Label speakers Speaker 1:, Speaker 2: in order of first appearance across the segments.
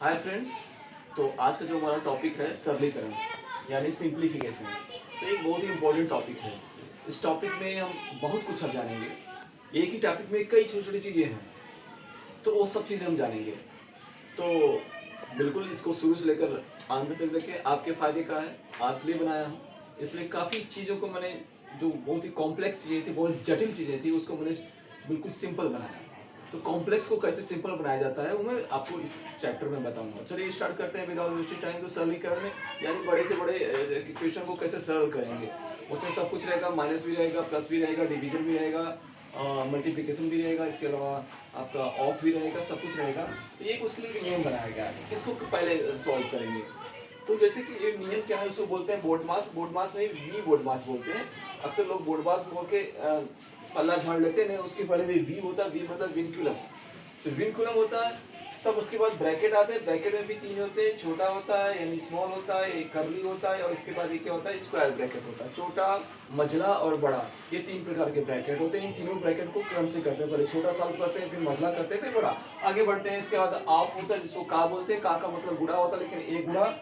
Speaker 1: Hi friends. तो आज का जो हमारा टॉपिक है सरलीकरण यानी सिंप्लीफिकेशन। तो एक बहुत ही इम्पोर्टेंट टॉपिक है। इस टॉपिक में हम बहुत कुछ अब जानेंगे। एक ही टॉपिक में कई छोटी छोटी चीज़ें हैं, तो वो सब चीज़ें हम जानेंगे। तो बिल्कुल इसको शुरू से लेकर अंत तक देखें, आपके फ़ायदे का है, आपके लिए बनाया हूँ। इसलिए काफ़ी चीज़ों को मैंने, जो बहुत ही कॉम्प्लेक्स चीज़ें थी, बहुत जटिल चीज़ें थी, उसको मैंने बिल्कुल सिंपल बनाया। तो कॉम्प्लेक्स को कैसे सिंपल बनाया जाता है वो मैं आपको इस चैप्टर में बताऊंगा। चलिए स्टार्ट करते हैं विदाउट वेस्टिंग टाइम। तो सरलीकरण में यानी बड़े से बड़े इक्वेशन को कैसे सरल करेंगे, उसमें सब कुछ रहेगा। माइनस भी रहेगा, प्लस भी रहेगा, डिवीजन भी रहेगा, मल्टीप्लिकेशन भी रहेगा, इसके अलावा आपका ऑफ भी रहेगा, सब कुछ रहेगा। तो एक उसके लिए नियम बनाया गया है, किसको पहले सॉल्व करेंगे। तो जैसे कि ये नियम क्या है, उसको बोलते हैं बोर्ड मास। बोर्ड मास नहीं, वी बोर्ड मास बोलते हैं। अक्सर लोग बोर्ड मास बोल के पल्ला झाड़ लेते हैं। नहीं, उसके पहले भी वी होता है। वी मतलब विनक्यूलम। तो विनक्यूलम होता है, तब उसके बाद ब्रैकेट आते हैं। ब्रैकेट में भी तीन होते हैं, छोटा होता है यानी स्मॉल होता है, एक कर्ली होता है, और इसके बाद ये क्या होता है, स्क्वायर ब्रैकेट होता है। छोटा, मझला और बड़ा, ये तीन प्रकार के ब्रैकेट होते हैं। इन तीनों ब्रैकेट को क्रम से करते हैं। पहले छोटा सॉल्व करते हैं, फिर मझला करते हैं, फिर बड़ा, आगे बढ़ते हैं। इसके बाद ऑफ होता है, जिसको का बोलते हैं। का मतलब गुणा होता है, लेकिन एक गुणा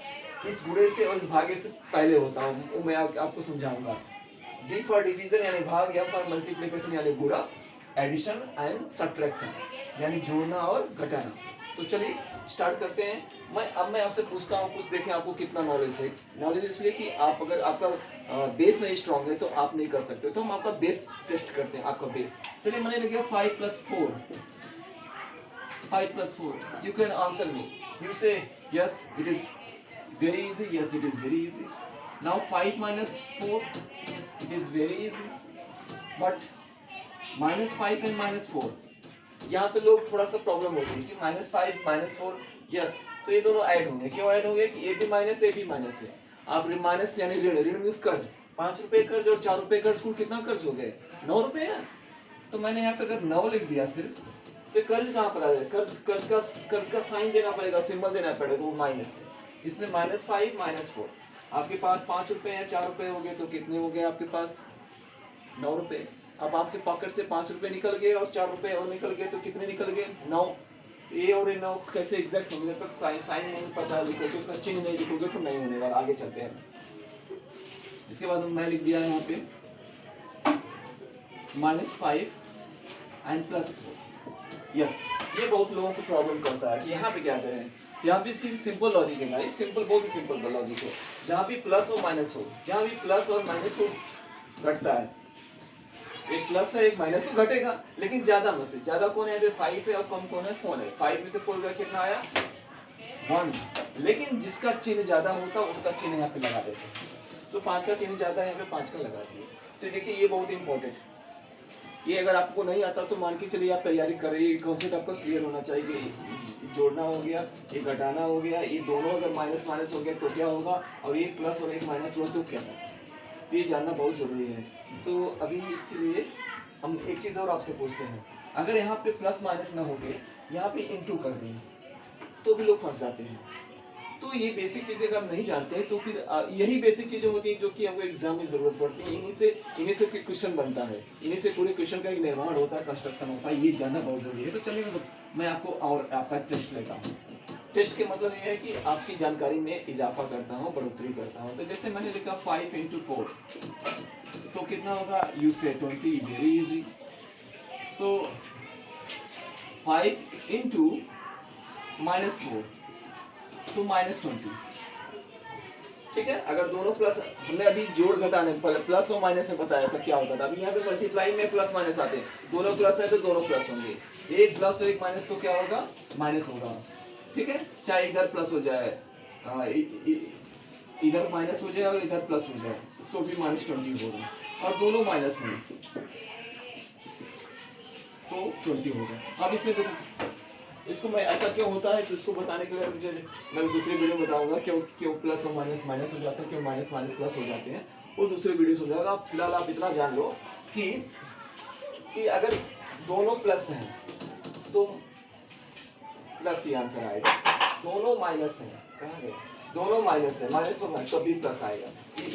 Speaker 1: इस गुणे से और इस भागे से पहले होता है, वो मैं आपको समझाऊंगा। डी फॉर डिवीजन यानी भाग, एम फॉर मल्टीप्लिकेशन यानी गुणा, एडिशन एंड सब्ट्रैक्शन यानी जोड़ना और घटाना। तो चलिए स्टार्ट करते हैं। मैं आपसे पूछता हूँ कुछ, देखें आपको कितना नॉलेज है। नॉलेज इसलिए कि आप, अगर आपका बेस नहीं स्ट्रांग है तो आप नहीं कर सकते। तो हम आपका बेस टेस्ट करते हैं, आपका बेस। चलिए मैंने लिखा 5 + 4। 5 + 4। You can answer me. You say yes it is very easy. Yes, it is very easy. Now 5 - 4, it is very easy. But -5 and -4, यहाँ पे लोग थोड़ा सा प्रॉब्लम होती है कि -5 -4, यस, तो ये दोनों ऐड होंगे। क्यों ऐड होंगे कि ए भी माइनस ए भी माइनस है। आप माइनस यानी ऋण, ऋण मीन्स कर्ज। 5 रुपए कर्ज और 4 रुपए कर्ज, कुल कितना कर्ज हो गए? 9 रुपए है। तो मैंने यहाँ पे अगर 9 लिख दिया सिर्फ, तो कर्ज कहाँ पर आ जाए? कर्ज का साइन देना पड़ेगा, सिंबल देना पड़ेगा, वो माइनस है। इसमें -5 -4। आपके पास 5 रुपए है, 4 रुपए हो गए, तो कितने हो गए आपके पास? 9 रुपए। अब आपके पॉकेट से 5 रुपए निकल गए और 4 रुपए और निकल गए, तो कितने निकल गए? 9। ए और ए 9 कैसे एग्जैक्ट होंगे? तक साइन नहीं पता लिखोगे, उसका चिन्ह नहीं लिखोगे तो नहीं होने वाला। आगे चलते हैं। इसके बाद मैं लिख दिया यहाँ पे -5 एंड +4। यस, ये बहुत लोगों को प्रॉब्लम करता है कि यहाँ पे क्या करें। यहाँ भी सिंपल लॉजिक है भाई, सिंपल, बहुत ही सिंपल लॉजिक है। जहाँ भी प्लस हो माइनस हो, जहाँ भी प्लस और माइनस हो घटता है। एक प्लस है एक माइनस तो घटेगा, लेकिन ज्यादा में से ज्यादा कौन है? 5 है और कम कौन है? 4 है। 5 में से 4 का कितना आया? 1। लेकिन जिसका चिन्ह ज्यादा होता उसका चिन्ह यहाँ पे लगा देते। तो 5 का चिन्ह ज्यादा है, यहाँ पे 5 का लगा दिए। तो देखिए ये बहुत इंपॉर्टेंट है। ये अगर आपको नहीं आता तो मान के चलिए आप तैयारी कर रही है, कॉन्सेप्ट आपका क्लियर होना चाहिए कि जोड़ना हो गया, ये घटाना हो गया, ये दोनों अगर माइनस माइनस हो गया तो क्या होगा, और एक प्लस और एक माइनस हुआ तो क्या होगा। तो ये जानना बहुत जरूरी है। तो अभी इसके लिए हम एक चीज़ और आपसे पूछते हैं। अगर यहाँ पे प्लस माइनस ना हो गए, यहाँ पे इंटू कर दें, तो भी लोग फंस जाते हैं। तो ये बेसिक चीजें अगर हम नहीं जानते हैं तो फिर यही बेसिक चीजें होती हैं जो कि हमको एग्जाम में जरूरत पड़ती है। इन्हीं से क्वेश्चन बनता है, इन्हीं से पूरे क्वेश्चन का एक निर्माण होता है, कंस्ट्रक्शन होता है। ये जानना बहुत जरूरी है। तो चलिए मैं आपको और आपका टेस्ट लेता हूँ। टेस्ट के मतलब ये है कि आपकी जानकारी में इजाफा करता हूँ, बढ़ोतरी करता हूँ। तो जैसे मैंने लिखा 5 × 4, तो कितना होगा? यू से 20, वेरी इजी। सो 5 × -4 तो -20। ठीक है। अगर दोनों प्लस, हमने अभी जोड़ घटाने प्लस और माइनस में बताया था क्या होता था। अभी यहाँ पे मल्टीप्लाई में प्लस माइनस आते हैं। दोनों प्लस है तो दोनों प्लस होंगे। एक प्लस और एक माइनस तो क्या होगा? माइनस होगा। ठीक है। चाहे इधर प्लस हो जाए, इधर माइनस हो जाए और इधर प्लस हो जाए, तो भी -20 होगा। और दोनों माइनस हैं तो 20 होगा। अब इसमें देखो, इसको मैं ऐसा क्यों होता है तो इसको बताने के लिए मुझे, मैं दूसरे वीडियो में बताऊंगा क्यों प्लस और माइनस माइनस हो जाता है, क्यों माइनस माइनस प्लस हो जाते हैं, वो दूसरे वीडियो से हो जाएगा। फिलहाल आप इतना जान लो कि अगर दोनों प्लस हैं तो प्लस ही आंसर आएगा। दोनों माइनस हैं, कहाँ गए? दोनों माइनस है, माइनस पर माइनस तभी प्लस आएगा।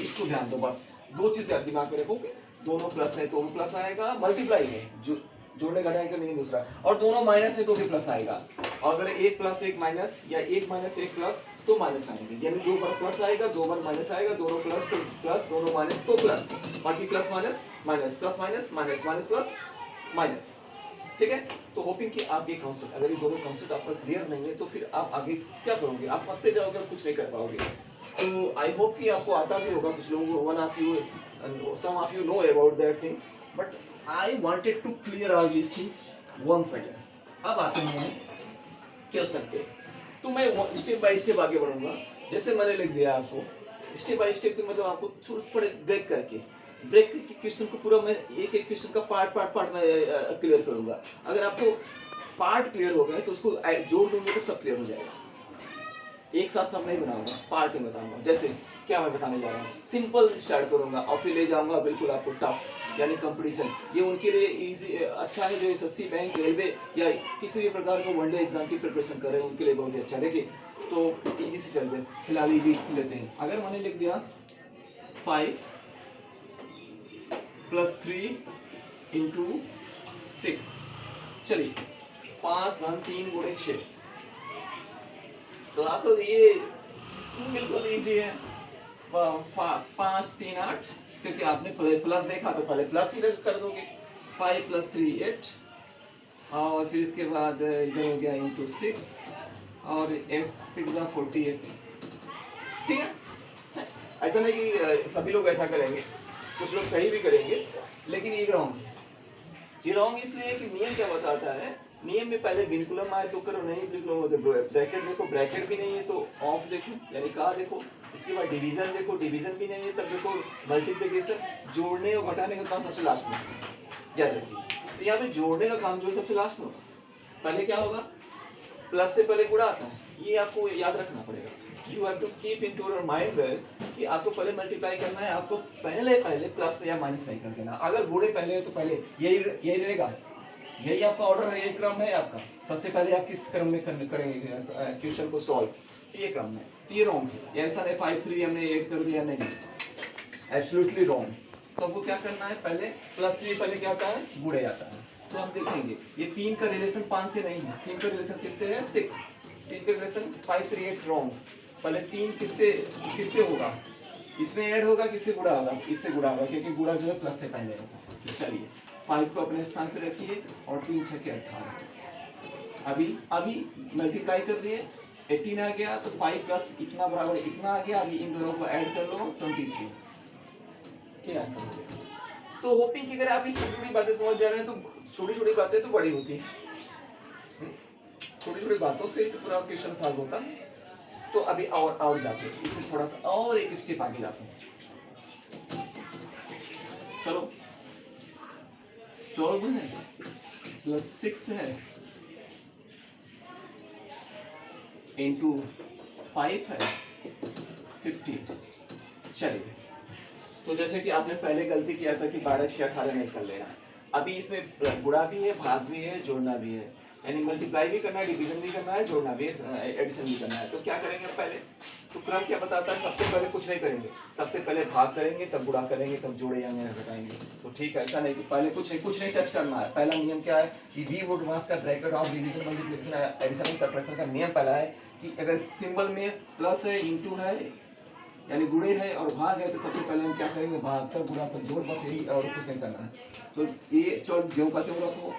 Speaker 1: इसको ध्यान दो, बस 2 चीजें दिमाग में रखोगे। दोनों प्लस है तो प्लस आएगा, मल्टीप्लाई है, जो जोड़ने घटाने का नहीं दूसरा, और दोनों माइनस है तो भी प्लस आएगा। और अगर एक प्लस एक माइनस या एक माइनस एक प्लस तो माइनस आएंगे, यानी 2 बार प्लस आएगा 2 बार माइनस आएगा, दोनों प्लस तो प्लस, दोनों माइनस तो प्लस, बाकी plus minus minus plus minus minus minus plus minus. ठीक है, तो होपिंग कि आप ये कॉन्सेप्ट, अगर ये दोनों कॉन्सेप्ट आपका क्लियर नहीं है तो फिर आप आगे क्या करोगे, आप फंसते जाओगे और कुछ नहीं कर पाओगे। तो आई होप कि आपको आता भी होगा, कुछ लोगों को, one of you, some of you know about that things, but I wanted to clear all these things once again. अब आते हैं क्वेश्चन पे, तो मैं स्टेप बाय स्टेप आगे बढ़ूंगा। जैसे मैंने लिख दिया आपको, स्टेप बाय स्टेप मतलब आपको थोड़े ब्रेक करके क्वेश्चन को पूरा मैं एक एक क्वेश्चन का पार्ट में क्लियर करूंगा। अगर आपको पार्ट क्लियर हो गए तो उसको जोड़ दूंगे तो सब क्लियर हो जाएगा। एक साथ सब नहीं बनाऊंगा, पार्ट में बताऊंगा। जैसे क्या मैं बताने जा रहा हूँ, सिंपल स्टार्ट करूंगा और फिर ले जाऊंगा बिल्कुल आपको टफ, यानी कंपटीशन। ये उनके लिए इजी अच्छा है जो एसएससी, बैंक, रेलवे या किसी भी प्रकार का वनडे एग्जाम की प्रिपरेशन कर रहे हैं, उनके लिए बहुत ही अच्छा। देखिए तो इजी से चलते हैं, फिलहाल इजी लेते हैं। अगर मैंने लिख दिया 5 + 3 × 6, चलिए 5 धन 3 गुणे 6, तो आप लोग ये बिल्कुल इजी है। 5 3 8, क्योंकि आपने प्लस देखा तो पहले प्लस ही कर दोगे। 5 + 3 8, और फिर इसके बाद इधर हो गया × 6, और 8 6 48। ठीक है, ऐसा नहीं कि सभी लोग ऐसा करेंगे, कुछ लोग सही भी करेंगे, लेकिन ये रॉन्ग है। ये रॉन्ग इसलिए कि नियम क्या बताता है, नियम में पहले विनकुलम आए तो करो, नहीं विनकुलम तो ब्रैकेट देखो, ब्रैकेट भी नहीं है तो ऑफ देखो, यानी का देखो। इसके बाद डिवीजन देखो, डिवीजन भी नहीं है तब देखो मल्टीप्लिकेशन। जोड़ने और घटाने का काम सबसे लास्ट में, याद रखिए। तो यहाँ पे जोड़ने का काम जो है सबसे लास्ट में होगा। पहले क्या होगा, प्लस से पहले गुणा आता है, ये आपको याद रखना पड़ेगा। You have to keep into your mind कि आपको पहले मल्टीप्लाई करना है, आपको पहले प्लस या माइनस नहीं कर देना। अगर गुणे पहले है तो पहले यही रहेगा, यही आपका ऑर्डर है, यही क्रम है आपका। सबसे पहले आप किस क्रम में करेंगे क्वेश्चन को सॉल्व, ये क्रम है। तो ये रॉन्ग है, ऐसा नहीं 5 3 हमने 8 कर दिया, नहीं, एब्सोल्युटली रॉन्ग। तो आपको क्या करना है, पहले प्लस से पहले क्या आता है, गुणे आता है। तो हम देखेंगे ये 3 का रिलेशन 5 से नहीं है, 3 का रिलेशन किससे है, 6। 3 का रिलेशन 5 3 8 रॉन्ग। पहले 3 किससे होगा, इसमें ऐड होगा, किससे गुणा होगा, इससे गुणा होगा, क्योंकि गुणा जो है प्लस से पहले होगा। तो चलिए 5 को अपने स्थान पर रखिए और 3 6 के 18। अभी मल्टीप्लाई कर लिए, 18 आ गया, तो 5 प्लस इतना बराबर इतना आ गया। अभी इन दोनों को ऐड कर लो, 23। ये आंसर हो गया। तो होपिंग कि अगर आप ये छोटी-छोटी बातें समझ जा रहे हैं तो छोटी-छोटी बातें तो बड़ी होती हैं। छोटी-छोटी बातों से तो पूरा क्वेश्चन सॉल्व होता है। तो अभी और जाते हैं, इससे थोड़ा सा और एक स्टेप आगे जाते हैं। चलो 12 है प्लस 6 है इंटू 5 है 50। चलिए, तो जैसे कि आपने पहले गलती किया था कि 12 6 18 नहीं कर लेना। अभी इसमें गुणा भी है, भाग भी है, जोड़ना भी है, यानी मल्टीप्लाई भी करना है, डिवीजन भी करना है, जोड़ना भी है, एडिशन भी करना है। तो क्या करेंगे पहले, तो क्रम क्या बताता है, सबसे पहले कुछ नहीं करेंगे, सबसे पहले भाग करेंगे, तब गुणा करेंगे, तब जोड़े या घटाएंगे। तो ठीक है, ऐसा नहीं कि पहले कुछ नहीं टच करना है। पहला नियम क्या है कि वी वुड मास का bracket of division multiplication addition और सब्ट्रैक्शन का नियम पहला है कि अगर सिंबल में प्लस है, इंटू है, यानी गुणे है और भाग है, तो सबसे पहले हम क्या करेंगे, भाग का गुणा पर जोड़, बस यही, और कुछ नहीं करना है। तो ये चल जो कहते हो रखो,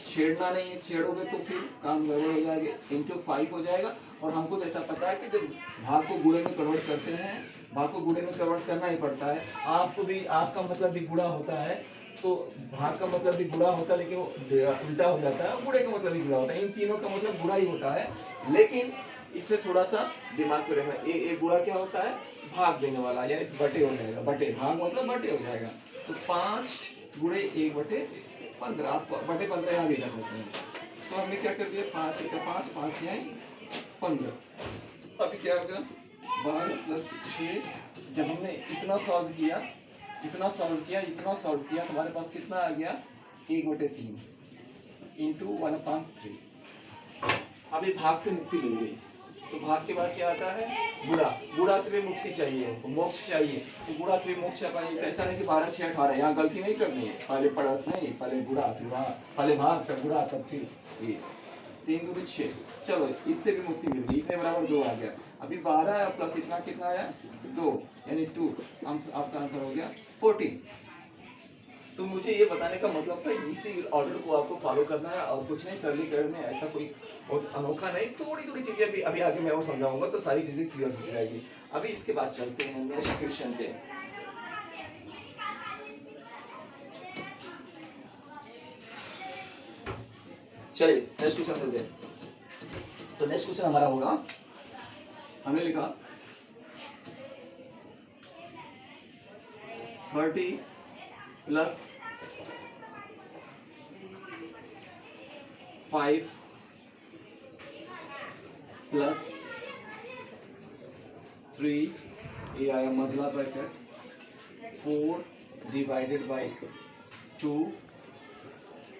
Speaker 1: छेड़ना नहीं है, छेड़ोगे तो फिर काम गड़बड़ हो जाएगा। इंटू 5 हो जाएगा। और हमको जैसा पता है कि जब भाग को गुणे में कन्वर्ट करते हैं, भाग को गुणे में कन्वर्ट करना ही पड़ता है। आपको भी, आपका मतलब भी गुणा होता है, तो भाग का मतलब भी गुणा होता है, लेकिन वो उल्टा हो जाता है। गुणे का मतलब भी गुणा होता है, इन तीनों का मतलब गुणा ही होता है, लेकिन इसमें थोड़ा सा दिमाग में रखना। एक गुणा क्या होता है, भाग देने वाला, यानी बटे हो जाएगा, बटे, भाग मतलब बटे हो जाएगा। तो 5 गुणे 1/15, आप बटे 15 यहाँ भी कर सकते हैं। तो हमने क्या कर दिया, 5 1 5, 5 3 15। अभी क्या होगा, 12 + 6। जब हमने इतना सॉल्व किया, तो हमारे पास कितना आ गया, 1/3 इंटू 1/3। अभी भाग से मुक्ति मिल गई। तो भाग के बाद क्या आता है, गुणा से भी मुक्ति चाहिए, मोक्ष चाहिए। तो गुणा से भी मोक्ष पाइए। ऐसा नहीं कि 12 6 18, यहाँ गलती नहीं करनी है। पहले प्लस नहीं, पहले गुणा, फिर भाग, पहले भाग, फिर गुणा, तब फिर ये। 3 दूनी 6, चलो इससे भी मुक्ति मिल गई, इतने बराबर 2 आ गया। अभी 12 प्लस इतना कितना आया 2 यानी 2, आपका आंसर हो गया 14। तो मुझे ये बताने का मतलब था इसी ऑर्डर को आपको फॉलो करना है और कुछ नहीं, सरलीकरण में ऐसा कोई बहुत अनोखा नहीं, थोड़ी थोड़ी चीजें अभी आगे मैं वो समझाऊंगा तो सारी चीजें क्लियर हो जाएगी। अभी इसके बाद चलते हैं नेक्स्ट क्वेश्चन पे। चलिए नेक्स्ट क्वेश्चन चलते हैं। तो नेक्स्ट क्वेश्चन हमारा होगा, हमने लिखा 30 प्लस 5 प्लस 3, ये आया मजला ब्रैकेट, 4 डिवाइडेड बाई 2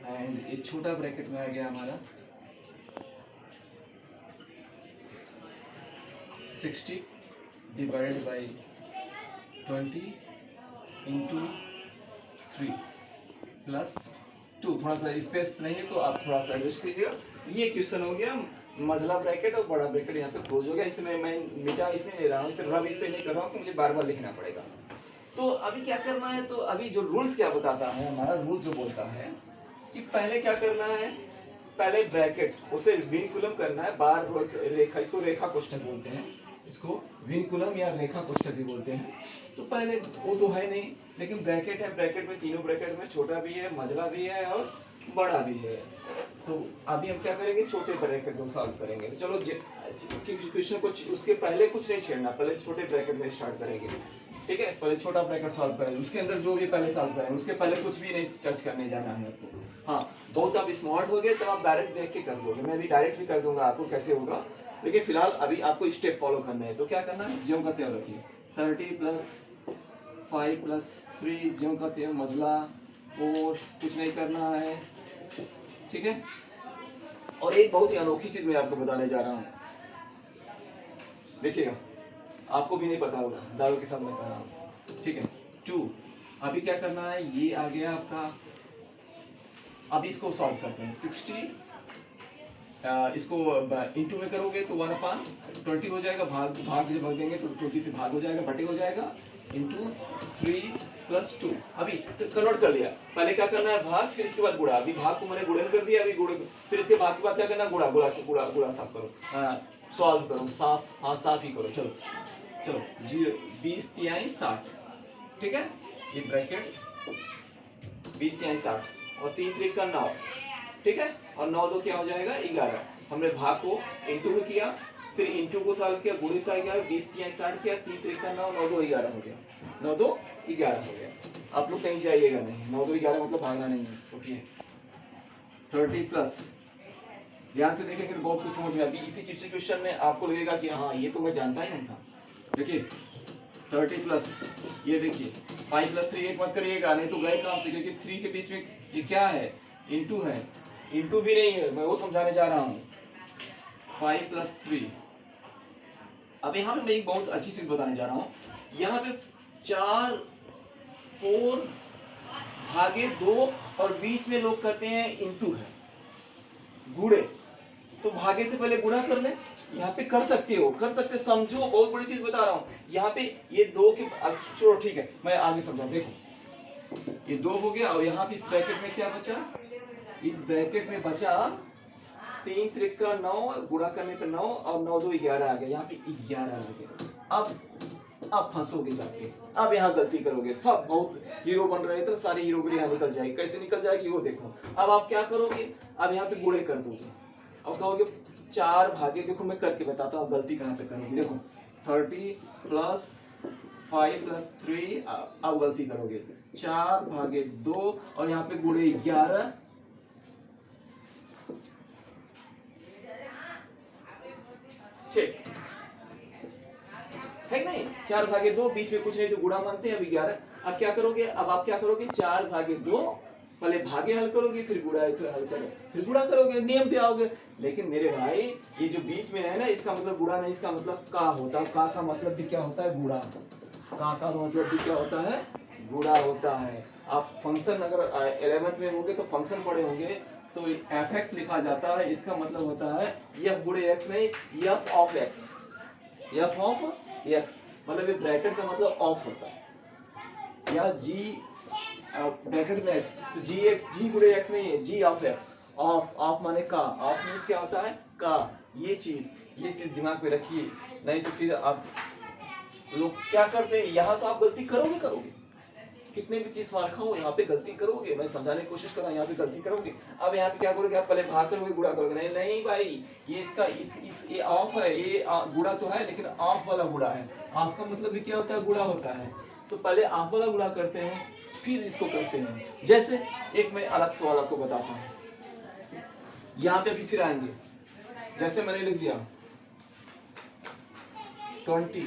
Speaker 1: एंड ये छोटा ब्रैकेट में आ गया हमारा 60 डिवाइडेड बाई 20 इंटू 3 प्लस 2। थोड़ा सा स्पेस नहीं है तो आप थोड़ा सा एडजस्ट कीजिएगा। ये क्वेश्चन हो गया मजला ब्रैकेट और बड़ा ब्रैकेट यहाँ पे क्लोज हो गया। इसमें मैं मिटा इसलिए ले रहा हूँ, सिर्फ रब इसलिए नहीं कर रहा हूँ कि मुझे बार बार लिखना पड़ेगा। तो अभी क्या करना है, तो अभी जो रूल्स क्या बताता है हमारा रूल जो बोलता है कि पहले क्या करना है, पहले ब्रैकेट उसे विनकुलम करना है, बार रेखा, इसको रेखा कोष्ठक बोलते हैं, इसको विनकुलम या रेखा कोष्ठक भी बोलते हैं। तो पहले वो तो है नहीं, लेकिन ब्रैकेट है, ब्रैकेट में तीनों ब्रैकेट में छोटा भी है, मजला भी है और बड़ा भी है। तो अभी हम क्या करेंगे, छोटे ब्रैकेट को सॉल्व करेंगे। तो चलो क्वेश्चन को उसके पहले कुछ नहीं छेड़ना, पहले छोटे ब्रैकेट में स्टार्ट करेंगे, ठीक है। पहले छोटा ब्रैकेट सॉल्व करेंगे, उसके अंदर जो भी पहले सॉल्व करेंगे, उसके पहले कुछ भी नहीं टच करने जाना है आपको। हाँ, बहुत आप स्मार्ट हो गए तो आप डायरेक्ट देख के कर दोगे, मैं भी डायरेक्ट भी कर दूंगा आपको कैसे होगा, लेकिन फिलहाल अभी आपको स्टेप फॉलो करना है। तो क्या करना है, ज्यों का त्यों रखिए, 30 प्लस 5 प्लस 3 ज्यों का त्यों, मजला 4, कुछ नहीं करना है, ठीक है। और एक बहुत ही अनोखी चीज मैं आपको बताने जा रहा हूँ, देखिएगा, आपको भी नहीं पता होगा, दारू के सामने कर रहा हूँ, ठीक है। 2, अभी क्या करना है, ये आ गया आपका, अभी इसको सॉल्व करते हैं। 60 इसको इंटू में करोगे तो 1/20 हो जाएगा, भाग जब भाग देंगे तो 20 से भाग हो जाएगा, बटे हो जाएगा, इंटू 3 प्लस 2। अभी तो कन्वर्ट कर लिया, पहले क्या करना है भाग, फिर इसके बाद गुणा। अभी भाग को मैंने गुणन कर दिया, अभी गुणा, फिर इसके भाग के बाद क्या करना, गुणा, गुणा साफ करो, सॉल्व करो, साफ, हाँ साफ ही करो। चलो 20 तिहाई 60, ठीक है, ये ब्रैकेट 20 तिहाई 60 और 3 त्रिक का 9, ठीक है, और 9 2 क्या हो जाएगा 11। हमने भाग को इंटू में किया, फिर इंटू को सॉल्व किया, गुणित का गया, 20 तिहाई 60 किया, 3 त्रिक का 9, 9 2 11 हो गया, 9 2 11 हो गया। आप लोग कहीं जाइएगा नहीं, 9 2 11 मतलब भागना नहीं है, उठिए। 30 प्लस, ध्यान से देखेंगे तो बहुत कुछ समझ में। अभी इसी क्वेश्चन में आपको लगेगा कि हाँ ये तो मैं जानता ही नहीं था। देखिए 30 प्लस, ये देखिए 5 प्लस 3 एक मत करिएगा, नहीं तो गए काम से, क्योंकि 3 के बीच में ये क्या है, इंटू है, इंटू भी नहीं है, मैं वो समझाने जा रहा हूँ। 5 प्लस 3, अब यहाँ पे मैं एक बहुत अच्छी चीज बताने जा रहा हूँ। यहाँ पे 4 भागे 2 और बीच में लोग कहते हैं इंटू है, गुणे, तो भागे से पहले गुणा कर ले, यहाँ पे कर सकते हो, समझो, बहुत बड़ी चीज बता रहा हूँ। यहाँ पे ये 2 के, अब छोड़ो, ठीक है, मैं आगे समझाऊं। देखो ये 2 हो गया, और यहाँ पे इस ब्रैकेट में क्या बचा, इस ब्रैकेट में बचा 3 त्रिक का 9, गुणा करने पे 9 और 9 2 11 आ गया, यहाँ पे 11 आ गया। अब फंसोगे जाके, अब यहाँ गलती करोगे, सब बहुत हीरो बन रहे थे, सारी हीरोगिरी यहाँ निकल जाएगी। कैसे निकल जाएगी वो देखो। अब आप क्या करोगे, अब यहाँ पे गुणे कर दोगे और कहोगे 4 भागे, देखो मैं करके बताता हूँ गलती कहाँ पे करोगे। देखो 30 प्लस 5 प्लस 3, अब गलती करोगे 4 भागे 2 और यहाँ पे गुणे 11, ठीक है नहीं, 4 भागे 2, बीच में कुछ नहीं तो गुणा मानते हैं, अभी 11। अब क्या करोगे, अब आप क्या करोगे, 4 भागे 2, पहले भागे हल करोगे, फिर गुणा हल करोगे, फिर गुणा करोगे, नियम पे आओगे। लेकिन मेरे भाई ये जो बीच में है ना, इसका मतलब गुणा नहीं, इसका मतलब का होता है, का मतलब भी क्या होता है, गुणा। का मतलब भी क्या होता है, गुणा होता है। आप फंक्शन अगर 11th में होंगे तो फंक्शन पढ़े होंगे, तो एफ एक्स लिखा जाता है, इसका मतलब होता है एफ गुणे एक्स नहीं, F of x, F of x, मतलब ये ब्रैकेट का मतलब ऑफ होता है, या जी ब्रैकेट में एक्स, तो जी गुणे एक्स नहीं है, जी ऑफ एक्स, ऑफ, ऑफ माने का, ऑफ मीन्स क्या होता है का, ये चीज दिमाग में रखिए, नहीं तो फिर आप लोग क्या करते हैं, यहाँ तो आप गलती करोगे, कितने भी 30 मार्क खाओ, यहाँ पे गलती करोगे, मैं समझाने की कोशिश कर रहा हूँ, यहाँ पे गलती करोगे। अब यहाँ पे क्या करोगे, आप पहले भाग करोगे, गुणा करोगे, नहीं नहीं भाई, ये इसका ये ऑफ है, ये गुणा तो है लेकिन ऑफ वाला गुणा है, ऑफ का मतलब भी क्या होता है, गुणा होता है, तो पहले ऑफ वाला गुणा करते हैं फिर इसको करते हैं। जैसे एक मैं अलग सवाल आपको बताता हूँ, यहाँ पे अभी फिर आएंगे, जैसे मैंने लिख दिया 20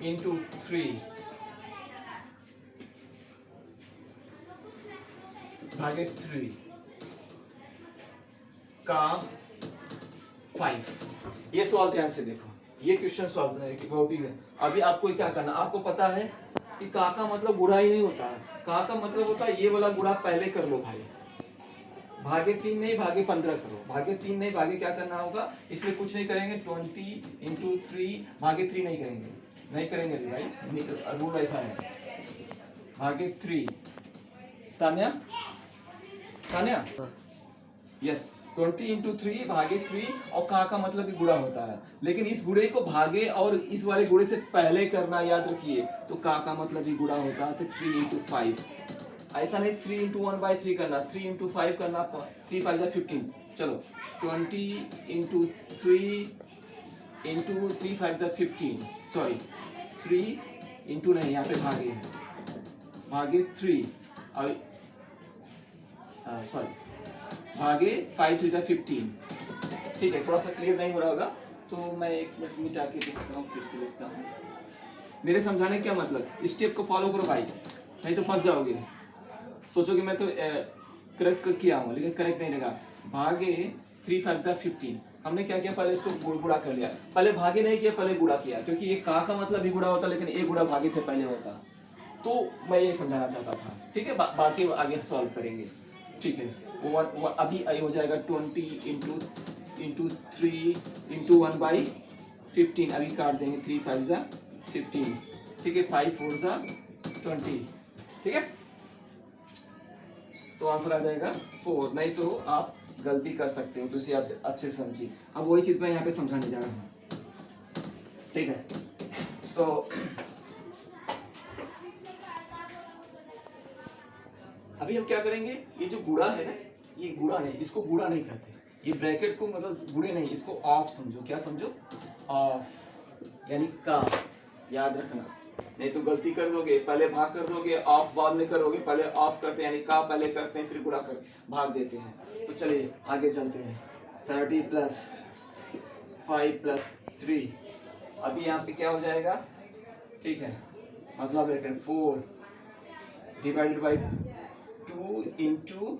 Speaker 1: into 3 भागे 3 का 5। ये सवाल ध्यान से देखो, ये क्वेश्चन सॉल्व बहुत ही है। अभी आपको क्या करना, आपको पता है कि का मतलब गुणा ही नहीं होता है, का मतलब होता है ये वाला गुणा पहले कर लो भाई, भागे 3 नहीं भागे 15 करो, भागे 3 नहीं भागे क्या करना होगा, इसमें कुछ नहीं करेंगे, 20 into 3 भागे 3 नहीं करेंगे भाई, रूल ऐसा है, भागे 3, तान्या यस, 20 into 3 भागे 3, और का मतलब भी गुणा होता है, लेकिन इस गुणे को भागे और इस वाले गुणे से पहले करना, याद रखिए, तो का मतलब भी गुणा होता है, तो 3 into 5, ऐसा नहीं 3 into 1/3 करना, 3 into 5 करना, 3 5 15, चलो 20 into 3 into 3 5 15, सॉरी 3 into नहीं, यहाँ पे भागे है, भागे 3 और सॉरी भागे 5 3 15, ठीक है, थोड़ा सा क्लियर नहीं हो रहा होगा तो मैं 1 मिनट मिटा के देखता हूँ, फिर से लिखता हूँ। मेरे समझाने क्या मतलब, स्टेप को फॉलो करो भाई, नहीं तो फंस जाओगे, सोचोगे मैं तो करेक्ट किया हूँ लेकिन करेक्ट नहीं लगा। भागे 3 5 15, हमने क्या किया, पहले इसको गुणा कर लिया, पहले भागे नहीं किया, पहले गुणा किया, क्योंकि ये का मतलब भी गुणा होता लेकिन ये गुणा भागे से पहले होता, तो मैं ये समझाना चाहता था, ठीक है, बाकी आगे सॉल्व करेंगे, ठीक है। वो अभी हो जाएगा 20 into 3 into 1/15, अभी काट देंगे, 3 5 15, ठीक है, 5 4 20, ठीक है, तो आंसर आ जाएगा 4, नहीं तो आप गलती कर सकते हो, तो इसे आप अच्छे से समझिए। अब वही चीज मैं यहाँ पे समझाने जा रहा हूँ, ठीक है, तो अभी हम क्या करेंगे, ये जो गुणा है ना, ये गुणा नहीं, इसको गुणा नहीं कहते, ये ब्रैकेट को मतलब गुणे नहीं, इसको ऑफ समझो, क्या समझो, ऑफ यानी का, याद रखना, नहीं तो गलती कर दोगे, पहले भाग कर दोगे, ऑफ बाद में करोगे, पहले ऑफ करते हैं यानी का पहले करते हैं, फिर गुणा कर भाग देते हैं। तो चलिए आगे चलते हैं, 30 + 5 + 3, अभी यहाँ पे क्या हो जाएगा, ठीक है, मसला ब्रैकेट 4 / 2 into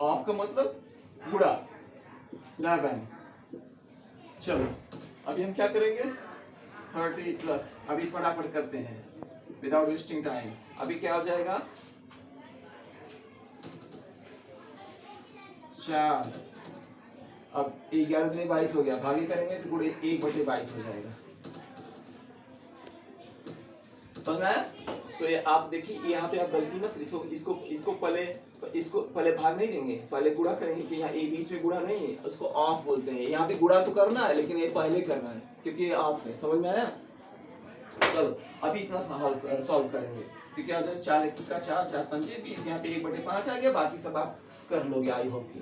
Speaker 1: ऑफ का मतलब गुणा 11, चलो अभी हम क्या करेंगे, 30 प्लस, अभी फटाफट करते हैं विदाउट वेस्टिंग टाइम, अभी क्या हो जाएगा 4, अब 11 दूनी 22 हो गया, भागे करेंगे तो गुणे 1/22 हो जाएगा, समझ में आया। तो ये आप देखिए, यहाँ पे आप गलती मत, इसको पहले भाग नहीं देंगे, पहले गुणा करेंगे, कि यहाँ एक बीच में गुणा नहीं है, उसको ऑफ बोलते हैं, यहाँ पे गुणा तो करना है लेकिन ये पहले करना है क्योंकि ये ऑफ है, समझ में आया। चलो अभी इतना सॉल्व करेंगे, तो क्या हो जाए, 4 1 का 4 4 5 20, यहाँ पे 1/5 आ गया, बाकी सब आप कर लोगे, आई होप की।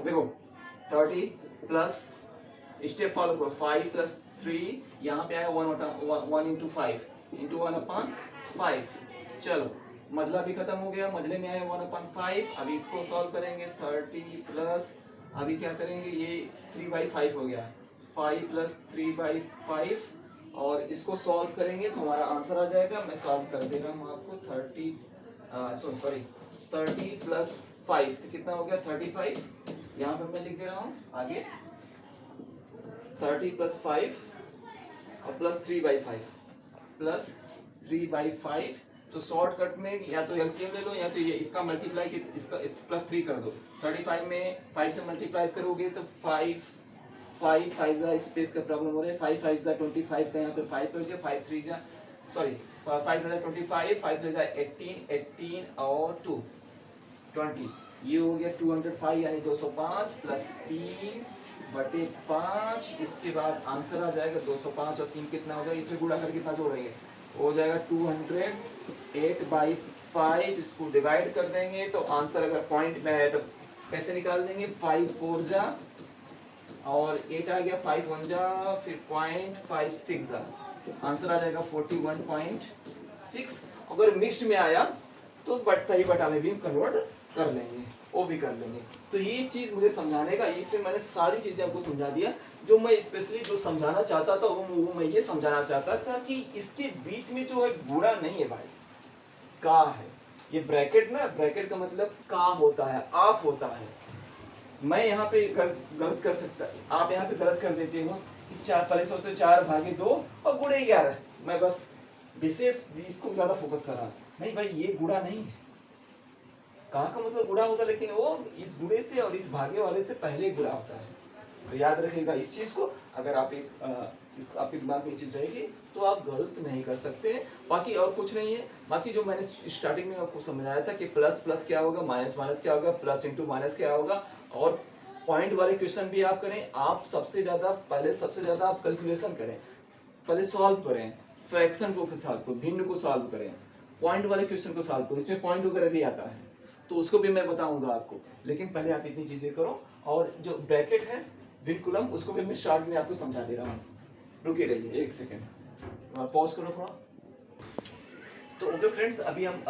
Speaker 1: देखो 30 प्लस, स्टेप फॉलो करो, 5 + 3, यहाँ पे आया 1 into 5 into 1/5, चलो मजला भी खत्म हो गया, मजले में आया 1/5, अभी इसको सॉल्व करेंगे, 30 प्लस, अभी क्या करेंगे, ये 3/5 हो गया, 5 + 3/5, और इसको सॉल्व करेंगे तो हमारा आंसर आ जाएगा, मैं सॉल्व कर दे रहा हूँ आपको, 30 + 5 तो कितना हो गया, 35, यहाँ पे मैं लिख दे रहा हूँ आगे, 30 + 5 और +3/5 +3/5, तो शॉर्टकट में या तो एलसीएम ले लो या तो ये इसका मल्टीप्लाई इसका +3 कर दो। 35 में 5 से मल्टीप्लाई करोगे तो 5 5 5 जा स्पेस का प्रॉब्लम हो रहा है। 5 5 जा 25 का यहाँ पे 5 कर दिया। 5 3 जा सॉरी 5 जा 25 5 3 जा 18 18 और 2 20 ये हो गया 205 यानी 205 प्लस 3/5। इसके बाद आंसर आ जाएगा 205 और 3 कितना हो जाएगा, इसमें गुणा करके कितना जोड़ेंगे, हो जाएगा 208/5। इसको डिवाइड कर देंगे तो आंसर अगर पॉइंट में है तो कैसे निकाल देंगे, 5 4 जा और 8 आ गया, 5 1 जा फिर 0.56 जा, आंसर आ जाएगा 41.6। अगर मिक्स्ड में आया तो बट सही बटा में भी हम कन्वर्ट कर लेंगे, वो भी कर लेंगे। तो ये चीज मुझे समझाने का, इसमें मैंने सारी चीजें आपको समझा दिया। जो मैं स्पेशली जो समझाना चाहता था वो मैं ये समझाना चाहता था कि इसके बीच में जो है गुणा नहीं है भाई, का है। ये ब्रैकेट ना, ब्रैकेट का मतलब का होता है, ऑफ होता है। मैं यहाँ पे गलत कर सकता, आप यहाँ पे गलत कर देते हो कि 4 पहले सोचते 4/2 और गुणे 11। मैं बस विशेष इसको ज्यादा फोकस कर रहा, नहीं भाई ये गुणा नहीं है, कहाँ का मतलब गुणा होता है, लेकिन वो इस गुणे से और इस भागे वाले से पहले गुणा होता है। तो याद रखिएगा इस चीज को। अगर आप इस आपके दिमाग में ये चीज रहेगी तो आप गलत नहीं कर सकते हैं। बाकी और कुछ नहीं है। बाकी जो मैंने स्टार्टिंग में आपको समझाया था कि प्लस प्लस क्या होगा, माइनस माइनस क्या होगा, प्लस इंटू माइनस क्या होगा, और पॉइंट वाले क्वेश्चन भी आप करें। आप सबसे ज्यादा आप कैलकुलेशन करें, पहले सॉल्व करें, फ्रैक्शन को सॉल्व करें, भिन्न को सॉल्व करें, पॉइंट वाले क्वेश्चन को सॉल्व करो। इसमें पॉइंट वगैरह भी आता है तो उसको भी मैं बताऊंगा आपको, लेकिन पहले आप इतनी चीजें करो। और जो ब्रैकेट है विनकुलम, उसको भी मैं शॉर्ट में आपको समझा दे रहा हूँ। रुके रहिए 1 सेकेंड, पॉज करो थोड़ा। तो ओके फ्रेंड्स, अभी हम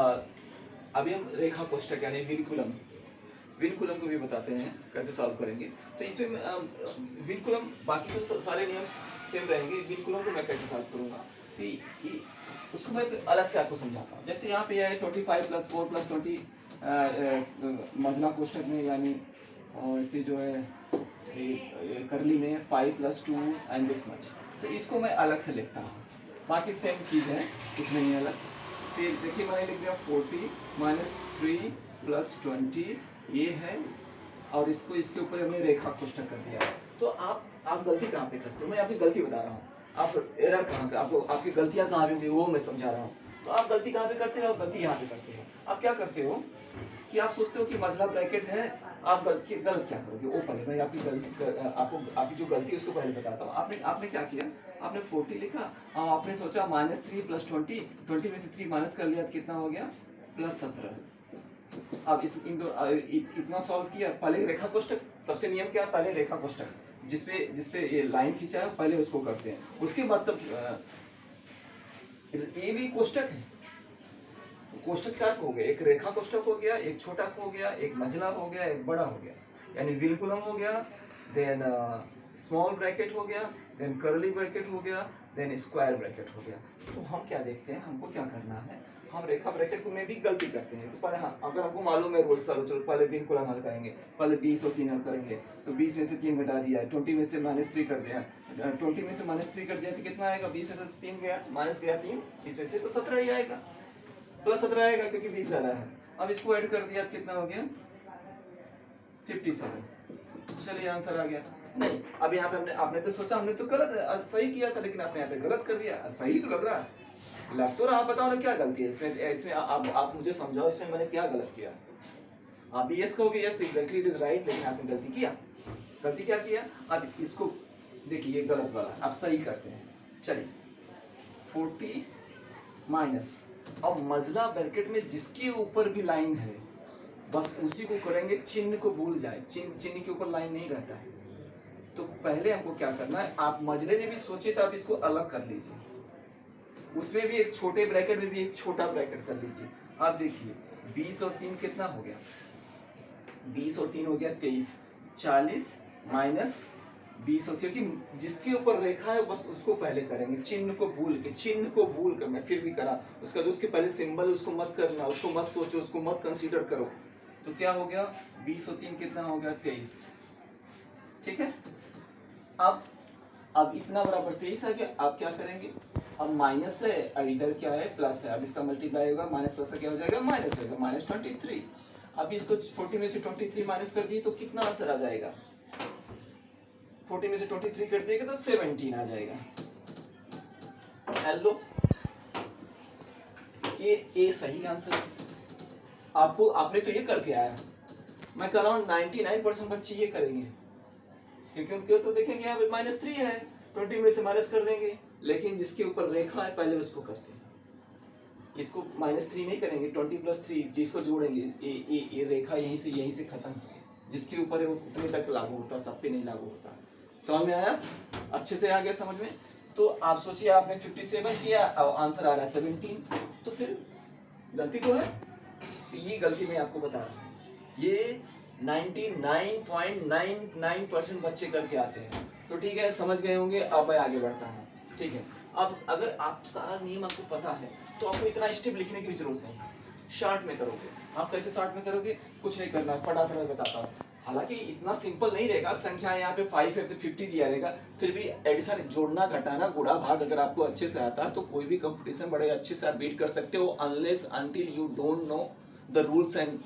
Speaker 1: रेखा कोष्ठक यानी विनकुलम को भी बताते हैं कैसे सॉल्व करेंगे। तो इसमें विनकुलम, बाकी तो सारे नियम सेम रहेंगे, विनकुलम को मैं कैसे सॉल्व करूंगा उसको मैं अलग से आपको समझाता हूँ। जैसे यहाँ पे है 25 + 4 + 20 मजला कोष्ठक में, यानी और इसे जो है करली में 5 + 2 एंड दिस मच। तो इसको मैं अलग से लिखता हूँ, बाकी सेम चीज़ है, कुछ नहीं है अलग। फिर देखिए मैंने लिख दिया 40 - 3 + 20 ये है, और इसको इसके ऊपर हमने रेखा कोष्ठक कर दिया। तो आप गलती कहाँ पे करते हो, मैं आपकी गलती बता रहा हूँ, आप एरर कहाँ पे, आपको आपकी गलतियाँ कहाँ पे होंगी वो मैं समझा रहा हूँ। तो आप गलती कहाँ पे करते हो, आप गलती यहाँ पे करते हो। आप क्या करते हो कि आप सोचते हो कि मजला ब्रैकेट है, आप गलत क्या करोगे वो पहले मैं आपकी आपकी जो गलती है उसको पहले बताता हूँ। आपने क्या किया, आपने 40 लिखा और आपने सोचा -3 + 20, 20 में से 3 माइनस कर लिया तो कितना हो गया, +17। अब इतना सॉल्व किया, पहले रेखा कोष्ठक, सबसे नियम क्या है, पहले रेखा कोष्ठक जिसपे ये लाइन खींचा है पहले उसको करते हैं। उसके बाद तब ये भी कोष्ठक है, कोष्ठक 4 हो गए, एक रेखा कोष्ठक हो गया, एक छोटा हो गया, एक मजला हो गया, एक बड़ा हो गया, यानी विनकुलम हो गया, देन स्मॉल ब्रैकेट हो गया, देन कर्ली ब्रैकेट हो गया, देन स्क्वायर ब्रैकेट हो गया। तो हम क्या देखते हैं, हमको क्या करना है, हम रेखा ब्रैकेट को में भी गलती करते हैं। तो पहले हाँ, अगर हमको मालूम है रोज चलो पहले विनकुलम हल करेंगे, पहले 20 और 3 हल करेंगे, तो 20 में से 3 घटा दिया, 20 में से -3 कर दिया, 20 में से -3 कर दिया तो कितना आएगा, 20 में से 3 गया, माइनस गया 3, इसमें से तो 17 ही आएगा, +17 आएगा क्योंकि 20 ज्यादा है। अब इसको ऐड कर दिया कितना हो गया, 57। चलिए आंसर आ गया। नहीं, अब यहाँ पे आपने तो सोचा हमने तो गलत सही किया था, लेकिन आपने यहाँ पे गलत कर दिया। सही तो लग रहा है, लग तो रहा, आप बताओ ना क्या गलती है इसमें आप मुझे समझाओ, इसमें मैंने क्या गलत किया। आप भी यस कहोगे, yes exactly it is right, लेकिन आपने गलती किया। गलती क्या किया, अब इसको देखिए ये गलत वाला, अब सही करते हैं। चलिए 40 माइनस, अब मजला ब्रैकेट में जिसके ऊपर भी लाइन है बस उसी को करेंगे, चिन्ह को भूल जाए, चिन्ह के ऊपर लाइन नहीं रहता है। तो पहले हमको क्या करना है, आप मजले में भी सोचे तो आप इसको अलग कर लीजिए, उसमें भी एक छोटे ब्रैकेट में भी एक छोटा ब्रैकेट कर लीजिए। आप देखिए 20 और 3 कितना हो गया, 20 और 3 हो गया 23, 40 माइनस 20 होती है, कि जिसके ऊपर रेखा है बस उसको पहले करेंगे, चिन्ह को भूल कर। मैं फिर भी करा, उसका जो उसके पहले सिंबल उसको मत करना, उसको मत सोचो, उसको मत कंसीडर करो। तो क्या हो गया, 20 और 3 कितना हो गया, 23। ठीक है, अब इतना बराबर 23 आ गया। आप क्या करेंगे, अब माइनस है और इधर क्या है प्लस है, अब इसका मल्टीप्लाई होगा माइनस प्लस का क्या हो जाएगा माइनस होगा, -23। अब इसको 40 में से 23 माइनस कर दिए तो कितना आंसर आ जाएगा, 40 में से 23 कर देगा तो 17 आ जाएगा। हेलो, ये सही आंसर है। आपको आपने तो ये करके आया, मैं कह रहा हूँ 99% बच्चे ये करेंगे, क्योंकि उनके तो देखेंगे यहाँ पे -3 है, 20 में से माइनस कर देंगे, लेकिन जिसके ऊपर रेखा है पहले उसको करते हैं, इसको -3 नहीं करेंगे, 20 + 3 जिसको जोड़ेंगे ये रेखा यहीं से खत्म, जिसके ऊपर है उतने तक लागू होता, सब पे नहीं लागू होता। समझ में आया, अच्छे से आ गया समझ में। तो आप सोचिए आपने 57 किया और आंसर आ रहा है 17, तो फिर गलती तो है। तो ये गलती मैं आपको बता रहा हूँ, ये 99.99% बच्चे करके आते हैं। तो ठीक है, समझ गए होंगे। अब मैं आगे बढ़ता हूँ, ठीक है। अब अगर आप सारा नियम आपको पता है तो आपको इतना स्टेप लिखने की भी जरूरत नहीं, शॉर्ट में करोगे। आप कैसे शॉर्ट में करोगे, कुछ नहीं करना, फटाफट मैं बताता हूँ। हालांकि इतना सिंपल नहीं रहेगा, संख्या यहाँ पे 5 है तो 50 दिया रहेगा, फिर भी एडिशन, जोड़ना, घटाना, गुणा, भाग अगर आपको अच्छे से आता है तो कोई भी कंपटीशन बड़े अच्छे से आप बीट कर सकते हो, unless until you don't know the rules and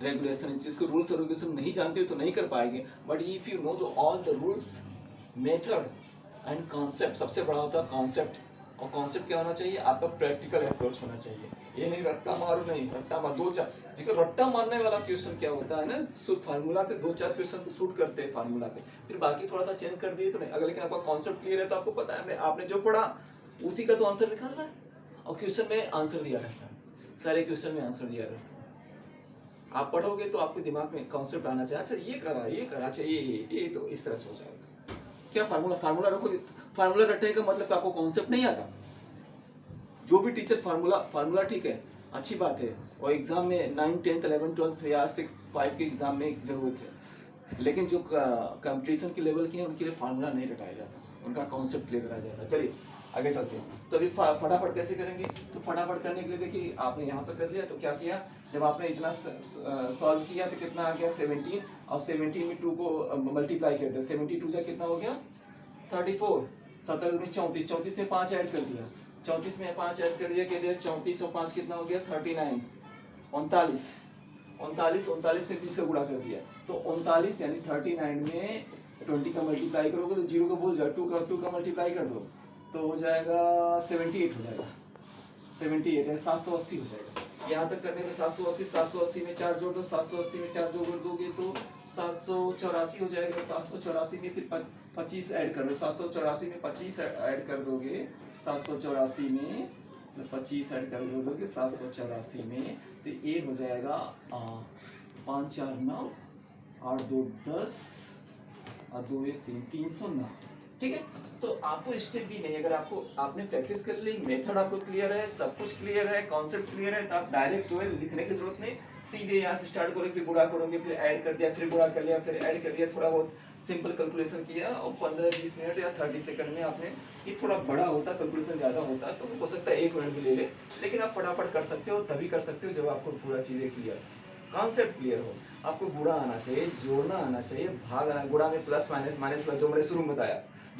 Speaker 1: regulation. जिसको रूल्स और रेगुलेशन नहीं जानते हो तो नहीं कर पाएंगे, but if you know the all the rules, method and concept, सबसे बड़ा होता है कॉन्सेप्ट। और कॉन्सेप्ट क्या होना चाहिए, आपका प्रैक्टिकल अप्रोच होना चाहिए। ये नहीं रट्टा मारो, नहीं रट्टा मार, 2-4 जिसको रट्टा मारने वाला क्वेश्चन क्या होता है ना, फार्मूला पे 2-4 क्वेश्चन तो शूट करते हैं फार्मूला पे, फिर बाकी थोड़ा सा चेंज कर दिए तो नहीं। अगर लेकिन आपका कॉन्सेप्ट क्लियर है तो आपको पता है आपने जो पढ़ा उसी का तो आंसर निकालना है, और क्वेश्चन में आंसर दिया रहता है, सारे क्वेश्चन में आंसर दिया रहता है। आप पढ़ोगे तो आपके दिमाग में कॉन्सेप्ट आना चाहिए, अच्छा ये करा, अच्छा ये तो इस तरह से हो जाएगा। क्या फार्मूला रखोगे, फार्मूला रटने का मतलब आपको कॉन्सेप्ट नहीं आता। जो भी टीचर फार्मूला ठीक है, अच्छी बात है, और एग्जाम में 9, 10, 11, 12 या 6, 5 के एग्जाम में जरूरत है, लेकिन जो कंपटीशन के लेवल के हैं उनके लिए फार्मूला नहीं रटाया जाता, उनका कॉन्सेप्ट क्लियर कराया जाता है। चलिए आगे चलते हैं। तो अभी फटाफट कैसे करेंगे, तो फटाफट करने के लिए देखिए आपने यहाँ पर कर लिया, तो क्या किया, जब आपने इतना सॉल्व किया तो कितना आ गया 17, और 17 में 2 को मल्टीप्लाई कर दिया, 72 जा कितना हो गया 34, 17 में 34, 34 में 5 ऐड कर दिया, 34 में 5 ऐड कर दिया, 34 और 5 कितना हो गया 39, 39 से 20 को गुणा कर दिया, तो 39 यानी 39 में 20 का मल्टीप्लाई करोगे तो 0 को भूल जाओ, 2 का मल्टीप्लाई कर दो तो हो जाएगा 78 हो जाएगा, 78 है 780 हो जाएगा। यहाँ तक करने में 780 में 4 जोड़ दो, 780 में 4 जोड़ दोगे तो 784 हो जाएगा, 784 में फिर 25 ऐड कर दो, 784 में 25 ऐड कर दोगे, 784 में 25 ऐड कर दोगे 784 में, तो ये हो जाएगा 5 4 9 8 2 10 और 2 1 3 309। ठीक है, तो आपको स्टेप भी नहीं, अगर आपने प्रैक्टिस कर ली, मेथड आपको क्लियर है, सब कुछ क्लियर है, कॉन्सेप्ट क्लियर है, तो आप डायरेक्ट जो है लिखने की जरूरत नहीं, सीधे यहाँ से स्टार्ट करोगे, फिर गुणा करोगे, फिर ऐड कर दिया, फिर गुणा कर लिया, फिर ऐड कर दिया, थोड़ा बहुत सिंपल कैलकुलेशन किया और 15-20 मिनट या 30 सेकंड में आपने, ये थोड़ा बड़ा होता है, कैलकुलेशन ज़्यादा होता है तो हो सकता है 1 मिनट भी ले ले, लेकिन आप फटाफट कर सकते हो, तभी कर सकते हो जब आपको पूरा चीज़ें क्लियर, कॉन्सेप्ट क्लियर हो। आपको गुणा आना चाहिए, जोड़ना आना चाहिए, भाग आना, गुणा में प्लस माइनस, माइनस प्लस, जो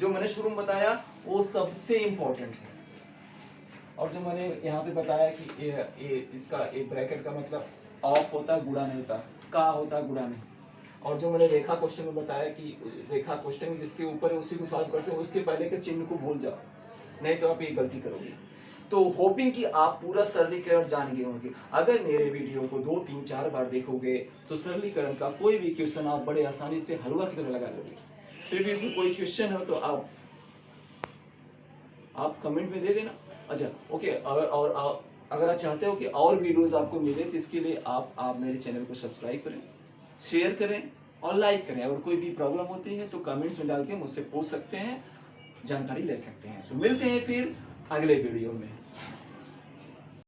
Speaker 1: मैंने शुरू में बताया वो सबसे इम्पोर्टेंट है। और जो मैंने यहाँ पे बताया कि इसका ब्रैकेट का मतलब ऑफ होता है, गुणा नहीं होता, का होता है, गुणा नहीं। और जो मैंने रेखा क्वेश्चन में बताया कि रेखा क्वेश्चन में जिसके ऊपर है उसी को सॉल्व करते हो, उसके पहले के चिन्ह को भूल जाओ, नहीं तो आप ये गलती करोगे। तो होपिंग कि आप पूरा सरलीकरण जान गए होंगे। अगर मेरे वीडियो को 2 3 4 बार देखोगे तो सरलीकरण का कोई भी क्वेश्चन आप बड़े आसानी से हलवा की तरह लगा लोगे। फिर भी कोई क्वेश्चन हो तो आप कमेंट में दे देना। अच्छा ओके, और अगर आप चाहते हो कि और वीडियोस आपको मिले तो इसके लिए आप मेरे चैनल को सब्सक्राइब करें, शेयर करें और लाइक करें। अगर कोई भी प्रॉब्लम होती है तो कमेंट्स में डाल के मुझसे पूछ सकते हैं, जानकारी ले सकते हैं। तो मिलते हैं फिर अगले वीडियो में।